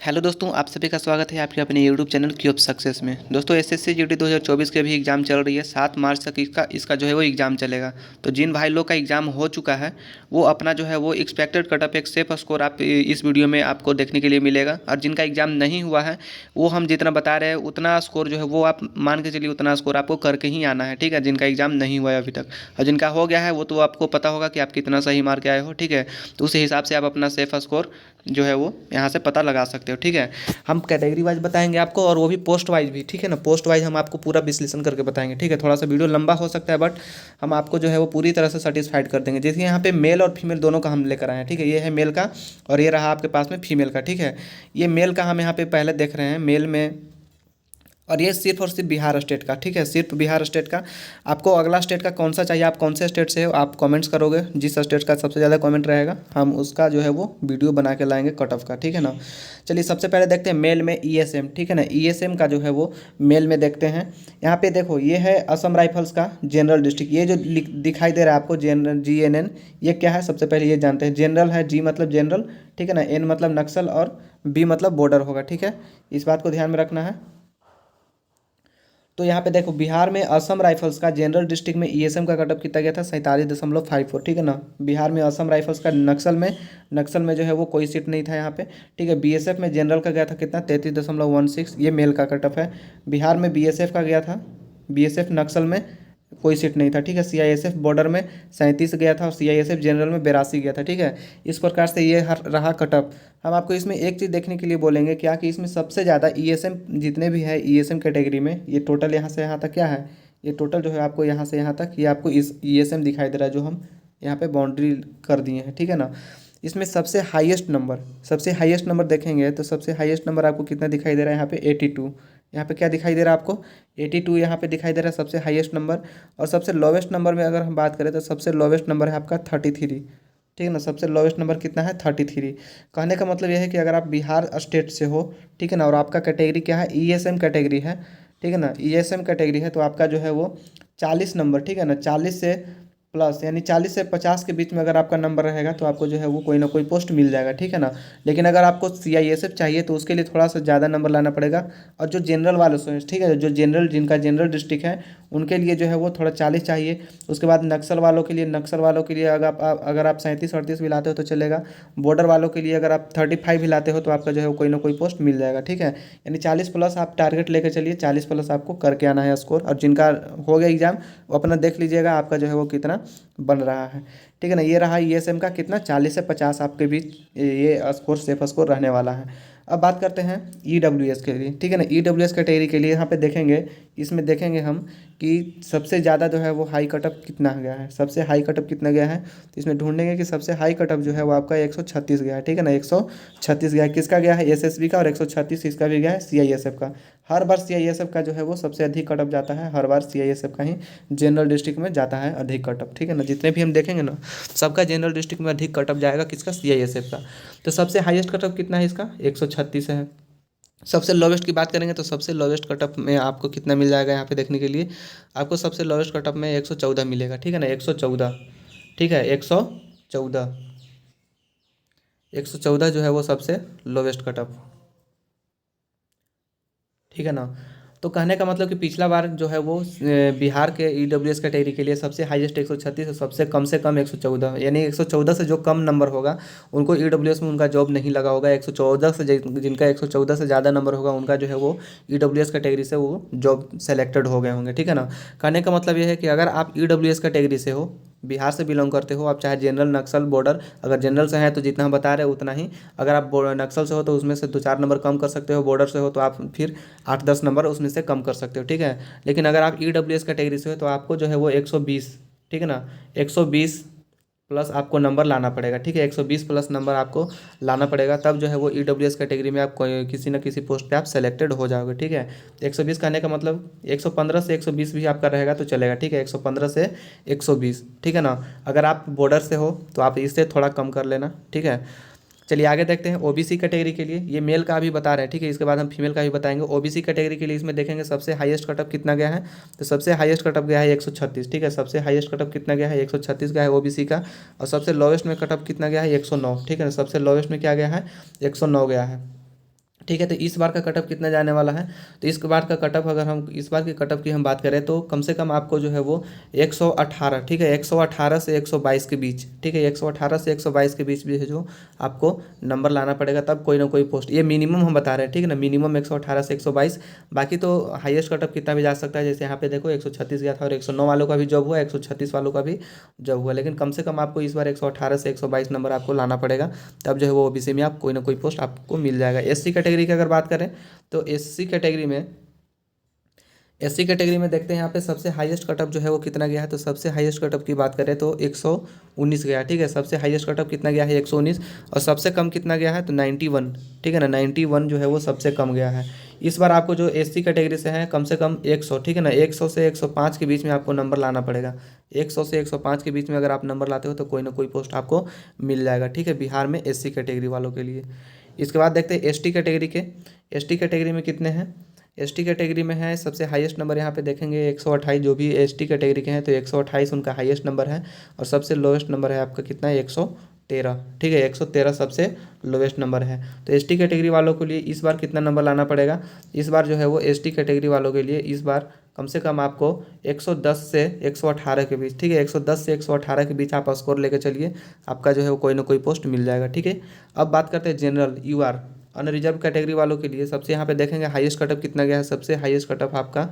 Hello दोस्तों, आप सभी का स्वागत है आपके अपने यूट्यूब चैनल क्यूब सक्सेस में। दोस्तों एसएससी जीडी 2024 के भी एग्ज़ाम चल रही है। 7 मार्च तक इसका जो है वो एग्ज़ाम चलेगा। तो जिन भाई लोग का एग्ज़ाम हो चुका है वो अपना जो है वो एक्सपेक्टेड कटअप एक सेफ स्कोर आप इस वीडियो में आपको देखने के लिए मिलेगा। और जिनका एग्ज़ाम नहीं हुआ है वो हम जितना बता रहे हैं उतना स्कोर जो है वो आप मान के चलिए, उतना स्कोर आपको करके ही आना है, ठीक है। जिनका एग्ज़ाम नहीं हुआ है अभी तक और जिनका हो गया है वो तो आपको पता होगा कि आप कितना सही मार के आए हो, ठीक है। तो उस हिसाब से आप अपना सेफ स्कोर जो है वो यहाँ से पता लगा सकते हो, ठीक है। हम कैटेगरी वाइज बताएंगे आपको और वो भी पोस्ट वाइज भी, ठीक है ना। पोस्ट वाइज हम आपको पूरा विश्लेषण करके बताएंगे, ठीक है। थोड़ा सा वीडियो लंबा हो सकता है बट हम आपको जो है वो पूरी तरह से सेटिस्फाइड कर देंगे। जैसे यहाँ पे मेल और फीमेल दोनों का हम लेकर आए हैं, ठीक है। ये है मेल का और ये रहा आपके पास में फीमेल का, ठीक है। ये मेल का हम यहाँ पे पहले देख रहे हैं मेल में, और ये सिर्फ और सिर्फ बिहार स्टेट का, ठीक है। सिर्फ बिहार स्टेट का। आपको अगला स्टेट का कौन सा चाहिए, आप कौन से स्टेट से हो, आप कमेंट्स करोगे। जिस स्टेट का सबसे ज़्यादा कमेंट रहेगा हम उसका जो है वो वीडियो बना के लाएंगे कट ऑफ का, ठीक है ना। चलिए सबसे पहले देखते हैं मेल में ईएसएम, ठीक है ना। ईएसएम का जो है वो मेल में देखते हैं। यहाँ पे देखो ये है असम राइफल्स का जनरल डिस्ट्रिक्ट। ये जो दिखाई दे रहा है आपको जनरल GNN, ये क्या है सबसे पहले ये जानते हैं। जनरल है, जी मतलब जनरल, ठीक है ना। N मतलब नक्सल और B मतलब बॉर्डर होगा, ठीक है। इस बात को ध्यान में रखना है। तो यहाँ पे देखो बिहार में असम राइफल्स का जनरल डिस्ट्रिक्ट में ईएसएम का कटअप कितना गया था 47.54, ठीक है ना। बिहार में असम राइफल्स का नक्सल में जो है वो कोई सीट नहीं था यहाँ पे, ठीक है। बीएसएफ में जनरल का गया था कितना 33.16, ये मेल का कटअप है। बिहार में बीएसएफ का गया था, बीएसएफ नक्सल में कोई सीट नहीं था, ठीक है। सीआईएसएफ बॉर्डर में 37 गया था और सीआईएसएफ जनरल में 82 गया था, ठीक है। इस प्रकार से ये रहा कटअप। हम आपको इसमें एक चीज़ देखने के लिए बोलेंगे क्या कि इसमें सबसे ज़्यादा ईएसएम जितने भी है ईएसएम कैटेगरी में, ये टोटल यहाँ से यहाँ तक क्या है, ये टोटल जो है आपको यहाँ से यहाँ तक ये आपको इस ईएसएम दिखाई दे रहा है जो हम यहाँ पे बाउंड्री कर दिए हैं, ठीक है ना। इसमें सबसे हाईएस्ट नंबर देखेंगे तो सबसे हाईएस्ट नंबर आपको कितना दिखाई दे रहा है यहाँ पे 82। यहाँ पे क्या दिखाई दे रहा है आपको 82 यहाँ पे दिखाई दे रहा है सबसे हाईएस्ट नंबर। और सबसे लोवेस्ट नंबर में अगर हम बात करें तो सबसे लोवेस्ट नंबर है आपका 33, ठीक है ना। सबसे लोवेस्ट नंबर कितना है 33। कहने का मतलब यह है कि अगर आप बिहार स्टेट से हो, ठीक है ना, और आपका कैटेगरी क्या है ईएसएम कैटेगरी है, ठीक है ना। ईएसएम कैटेगरी है तो आपका जो है वो 40 नंबर, ठीक है ना, 40 से प्लस यानी 40 से 50 के बीच में अगर आपका नंबर रहेगा तो आपको जो है वो कोई ना कोई पोस्ट मिल जाएगा, ठीक है ना। लेकिन अगर आपको सीआईएसएफ चाहिए तो उसके लिए थोड़ा सा ज़्यादा नंबर लाना पड़ेगा। और जो जनरल वाले से, ठीक है, जो जनरल जिनका जनरल डिस्ट्रिक्ट है उनके लिए जो है वो थोड़ा 40 चाहिए। उसके बाद नक्सल वालों के लिए अगर आप 37-38 भी लाते हो तो चलेगा। बॉर्डर वालों के लिए अगर आप 35 भी लाते हो तो आपका जो है वो कोई ना कोई पोस्ट मिल जाएगा, ठीक है। यानी 40 प्लस आप टारगेट लेकर चलिए, 40 प्लस आपको करके आना है स्कोर। और जिनका हो गया एग्जाम वो अपना देख लीजिएगा आपका जो है वो कितना बन रहा है, ठीक है ना। ये रहा ईएसएम का कितना 40 से 50 आपके बीच ये स्कोर सेफ स्कोर रहने वाला है। अब बात करते हैं ईडब्ल्यूएस के लिए, ठीक है ना। ईडब्ल्यूएस कैटेगरी के लिए यहाँ पे देखेंगे, इसमें देखेंगे हम कि सबसे ज़्यादा जो है वो हाई कटअप कितना गया है, सबसे हाई कटअप कितना गया है। तो इसमें ढूंढेंगे कि सबसे हाई कटअप जो है वो आपका 136 गया है, ठीक है ना। 136 गया है, किसका गया है एसएसबी का, और 136 इसका भी गया है सीआईएसएफ का। हर बार सीआईएसएफ का जो है वो सबसे अधिक कटअप जाता है, हर बार सीआईएसएफ का ही जनरल डिस्ट्रिक्ट में जाता है अधिक कटअप, ठीक है ना। जितने भी हम देखेंगे ना सबका जनरल डिस्ट्रिक्ट में अधिक कटअप जाएगा, किसका सीआईएसएफ का। तो सबसे हाईएस्ट कटअप कितना है इसका 136 है। सबसे लोवेस्ट की बात करेंगे तो सबसे लोवेस्ट कटअप में आपको कितना मिल जाएगा यहाँ पे देखने के लिए, आपको सबसे लोवेस्ट कटअप में 114 मिलेगा, ठीक है ना। 114, ठीक है, 114, 114 जो है वो सबसे लोवेस्ट कटअप, ठीक है ना। तो कहने का मतलब कि पिछला बार जो है वो बिहार के ईडब्ल्यूएस कैटेगरी के लिए सबसे हाईएस्ट 136 और सबसे कम 114, यानी 114 से जो कम नंबर होगा उनको ईडब्ल्यूएस में उनका जॉब नहीं लगा होगा। 114 से जिनका 114 से ज़्यादा नंबर होगा उनका जो है वो ईडब्ल्यूएस कैटेगरी से वो जॉब सेलेक्टेड हो गए होंगे, ठीक है ना। कहने का मतलब ये है कि अगर आप ईडब्ल्यूएस कैटेगरी से हो, बिहार से बिलोंग करते हो, आप चाहे जनरल नक्सल बॉर्डर, अगर जनरल से हैं तो जितना हम बता रहे हैं उतना ही। अगर आप नक्सल से हो तो उसमें से 2-4 नंबर कम कर सकते हो, बॉर्डर से हो तो आप फिर 8-10 नंबर उसमें से कम कर सकते हो, ठीक है। लेकिन अगर आप ईडब्ल्यूएस कैटेगरी से हो तो आपको जो है वो 120, ठीक है ना, 120 प्लस आपको नंबर लाना पड़ेगा, ठीक है। 120 प्लस नंबर आपको लाना पड़ेगा, तब जो है वो ईडब्ल्यूएस कैटेगरी में आप किसी न किसी पोस्ट पे आप सेलेक्टेड हो जाओगे, ठीक है। 120 कहने का मतलब 115 से 120 भी आपका रहेगा तो चलेगा, ठीक है। 115 से 120, ठीक है ना। अगर आप बॉर्डर से हो तो आप इससे थोड़ा कम कर लेना, ठीक है। चलिए आगे देखते हैं ओबीसी कैटेगरी के लिए। ये मेल का भी बता रहे हैं, ठीक है। इसके बाद हम फीमेल का भी बताएंगे। ओबीसी कैटेगरी के लिए इसमें देखेंगे सबसे हाईएस्ट कटअप कितना गया है, तो सबसे हाईएस्ट कटअप गया है 136, ठीक है। सबसे हाईएस्ट कटअप कितना गया है 136 गया है ओबीसी का। और सबसे लोवेस्ट में कटअप कितना गया है 109, ठीक है ना। सबसे लोवेस्ट में क्या गया है 109 गया है। ठीक है। तो इस बार का कटअप कितना जाने वाला है, तो इस बार का कटअप अगर हम इस बार के कटअप की हम बात करें तो कम से कम आपको जो है वो 118, ठीक है, 118 से 122 के बीच, ठीक है, 118 से 122 के बीच भी है जो आपको नंबर लाना पड़ेगा, तब कोई ना कोई पोस्ट, ये मिनिमम हम बता रहे हैं, ठीक है ना, मिनिमम 118 से 122। बाकी तो हाईएस्ट कटअप कितना भी जा सकता है, जैसे यहाँ पे देखो 136 गया था और 109 वालों का भी जॉब हुआ, 136 वालों का भी जॉब हुआ, लेकिन कम से कम आपको इस बार 118 से 122 नंबर आपको लाना पड़ेगा, तब जो है वो ओबीसी में आप कोई ना कोई पोस्ट आपको मिल जाएगा। एससी कैटेगरी की अगर बात करें तो एससी कैटेगरी में देखते हैं यहाँ पे सबसे हाईएस्ट कटअप जो है वो कितना गया है, तो सबसे हाईएस्ट कटअप की बात करें तो 119 गया है, ठीक है, सबसे हाईएस्ट कटअप कितना गया है 119, और सबसे कम कितना गया है तो 91, ठीक है ना, 91 जो है वो सबसे कम गया है। इस बार आपको जो एससी कैटेगरी से है कम से कम 100, ठीक है ना, 100 से 105 के बीच में आपको नंबर लाना पड़ेगा, 100 से 105 के बीच में अगर आप नंबर लाते हो तो कोई ना कोई पोस्ट आपको मिल जाएगा, ठीक है, बिहार में एससी कैटेगरी वालों के लिए। इसके बाद देखते हैं एसटी कैटेगरी के, एसटी कैटेगरी में कितने हैं, एसटी कैटेगरी में है सबसे हाईएस्ट नंबर यहाँ पे देखेंगे 128, जो भी एसटी कैटेगरी के हैं तो 128 उनका हाईएस्ट नंबर है, और सबसे लोएस्ट नंबर है आपका कितना है 113, ठीक है, 113 सबसे लोएस्ट नंबर है। तो एसटी कैटेगरी वालों के लिए इस बार कितना नंबर लाना पड़ेगा, इस बार जो है वो एसटी कैटेगरी वालों के लिए इस बार कम से कम आपको 110 से 118 के बीच, ठीक है, 110 से 118 के बीच आप स्कोर लेकर चलिए, आपका जो है वो कोई ना कोई पोस्ट मिल जाएगा, ठीक है। अब बात करते हैं जनरल यूआर अनरिजर्व कैटेगरी वालों के लिए, सबसे यहाँ पे देखेंगे हाईएस्ट कटअप कितना गया है, सबसे हाईएस्ट कटअप आपका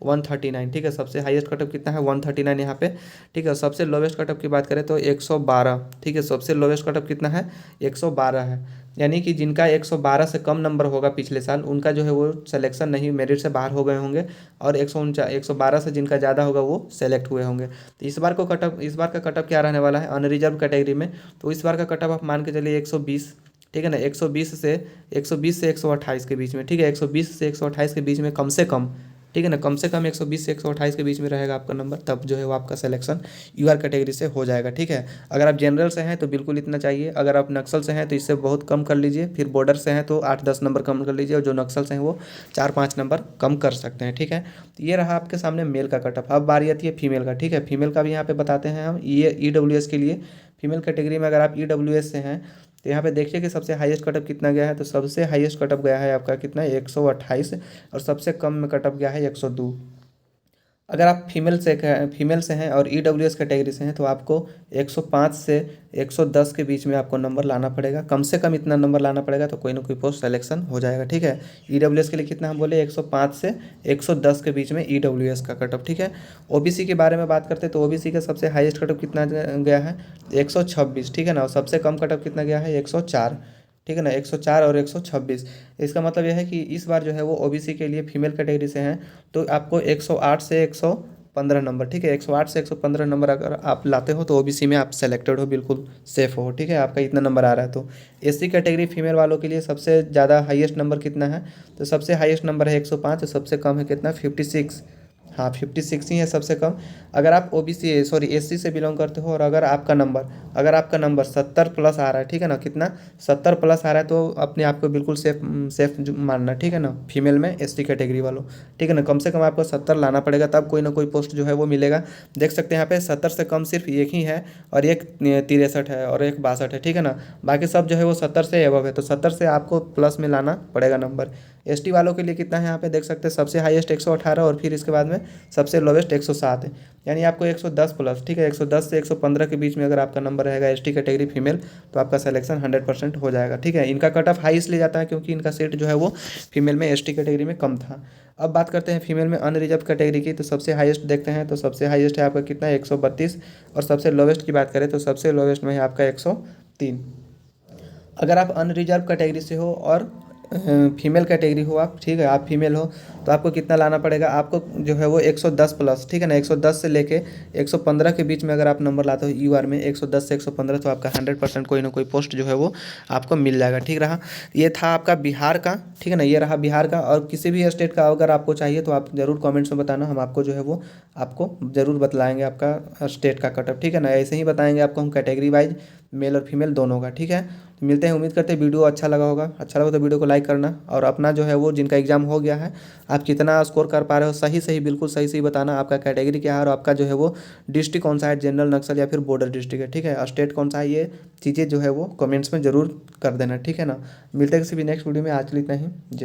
139, ठीक है, सबसे हाईएस्ट कटअप कितना है 139 यहाँ पे, ठीक है। सबसे लोवेस्ट कटअप की बात करें तो 112, ठीक है, सबसे लोवेस्ट कटअप कितना है 112 है, यानी कि जिनका 112 से कम नंबर होगा पिछले साल उनका जो है वो सिलेक्शन नहीं, मेरिट से बाहर हो गए होंगे, और 112 से जिनका ज़्यादा होगा वो सेलेक्ट हुए होंगे। तो इस बार का कटअप क्या रहने वाला है अनरिजर्व कैटेगरी में, तो इस बार का कटअप आप मान के चलिए 120, ठीक है ना, 120 से 128 के बीच में, ठीक है, 120 से 128 के बीच में कम से कम, ठीक है ना, कम से कम 120 से 128 के बीच में रहेगा आपका नंबर, तब जो है वो आपका सिलेक्शन यूआर कैटेगरी से हो जाएगा, ठीक है। अगर आप जनरल से हैं तो बिल्कुल इतना चाहिए, अगर आप नक्सल से हैं तो इससे बहुत कम कर लीजिए, फिर बॉर्डर से हैं तो 8-10 नंबर कम कर लीजिए, और जो नक्सल से हैं वो 4-5 नंबर कम कर सकते हैं, ठीक है। तो ये रहा आपके सामने मेल का कटअप। अब बारी आती है फीमेल का, ठीक है, फीमेल का भी यहाँ पे बताते हैं हम, ये ईडब्ल्यूएस के लिए फीमेल कैटेगरी में अगर आप ईडब्ल्यूएस से हैं तो यहाँ पे देखिए कि सबसे हाईएस्ट कटअप कितना गया है, तो सबसे हाईएस्ट कटअप गया है आपका कितना 128, और सबसे कम में कटअप गया है 102। अगर आप फीमेल से हैं और ईडब्ल्यूएस कैटेगरी से हैं तो आपको 105 से 110 के बीच में आपको नंबर लाना पड़ेगा, कम से कम इतना नंबर लाना पड़ेगा तो कोई ना कोई पोस्ट सिलेक्शन हो जाएगा, ठीक है। ईडब्ल्यूएस के लिए कितना हम बोले 105 से 110 के बीच में ईडब्ल्यूएस का कटअप, ठीक है। ओबीसी के बारे में बात करते हैं तो ओबीसी का सबसे हाईएस्ट कटअप कितना गया है 126, ठीक है ना, और सबसे कम कटअप कितना गया है 104, ठीक है ना, 104 और 126। इसका मतलब यह है कि इस बार जो है वो ओबीसी के लिए फीमेल कैटेगरी से हैं तो आपको 108 से 115 नंबर, ठीक है, 108 से 115 नंबर अगर आप लाते हो तो ओबीसी में आप सेलेक्टेड हो, बिल्कुल सेफ हो, ठीक है, आपका इतना नंबर आ रहा है। तो एससी कैटेगरी फीमेल वालों के लिए सबसे ज़्यादा हाईएस्ट नंबर कितना है, तो सबसे हाईएस्ट नंबर है 105, और सबसे कम है कितना 56, हाँ 56 ही है सबसे कम। अगर आप एससी से बिलोंग करते हो और अगर आपका नंबर 70 प्लस आ रहा है, ठीक है ना, कितना 70 प्लस आ रहा है तो अपने आप को बिल्कुल सेफ मानना, ठीक है ना, फीमेल में एसटी कैटेगरी वालों, ठीक है ना, कम से कम आपको 70 लाना पड़ेगा तब कोई ना कोई पोस्ट जो है वो मिलेगा। देख सकते हैं यहाँ पे 70 से कम सिर्फ एक ही है, और एक 63 है और एक 62 है, ठीक है ना, बाकी सब जो है वो 70 से एबव है, तो 70 से आपको प्लस में लाना पड़ेगा नंबर। एसटी वालों के लिए कितना है यहाँ पे देख सकते हैं, सबसे हाईएस्ट 118 और फिर इसके बाद में सबसे लोवेस्ट 107 है, यानी आपको 110 प्लस, ठीक है, 110 से 115 के बीच में अगर आपका नंबर रहेगा एसटी कैटेगरी फीमेल तो आपका सिलेक्शन 100% हो जाएगा, ठीक है। इनका कट ऑफ हाई इसलिए जाता है क्योंकि इनका सीट जो है वो फीमेल में एसटी कैटेगरी में कम था। अब बात करते हैं फीमेल में अनरिजर्व कैटेगरी की, तो सबसे हाईएस्ट देखते हैं तो सबसे हाईएस्ट है आपका कितना 132, और सबसे लोवेस्ट की बात करें तो सबसे लोवेस्ट में है आपका 103। अगर आप अनरिजर्व कैटेगरी से हो और फीमेल कैटेगरी हो आप, ठीक है, आप फीमेल हो तो आपको कितना लाना पड़ेगा, आपको जो है वो 110 प्लस, ठीक है ना, 110 से लेके 115 के बीच में अगर आप नंबर लाते हो यूआर में 110 से 115 तो आपका 100% कोई ना कोई पोस्ट जो है वो आपको मिल जाएगा, ठीक रहा। ये था आपका बिहार का, ठीक है ना, ये रहा बिहार का। और किसी भी स्टेट का अगर आपको चाहिए तो आप ज़रूर कॉमेंट्स में बताना, हम आपको जो है वो आपको ज़रूर बतलाएंगे आपका स्टेट का कटअप, ठीक है ना, ऐसे ही बताएंगे आपको हम कैटेगरी वाइज मेल और फीमेल दोनों का। ठीक है, तो मिलते हैं। उम्मीद करते हैं वीडियो अच्छा लगा होगा। अच्छा लगा तो वीडियो को लाइक करना, और अपना जो है वो जिनका एग्जाम हो गया है आप कितना स्कोर कर पा रहे हो, सही सही बिल्कुल सही सही बताना। आपका कैटेगरी क्या है और आपका जो है वो डिस्ट्रिक्ट कौन सा है, जनरल, नक्सल या फिर बॉर्डर डिस्ट्रिक्ट है। ठीक है, स्टेट कौन सा है, ये चीज़ें जो है वो कमेंट्स में ज़रूर कर देना। ठीक है ना, मिलते हैं किसी भी नेक्स्ट वीडियो में। आज के लिए इतना ही।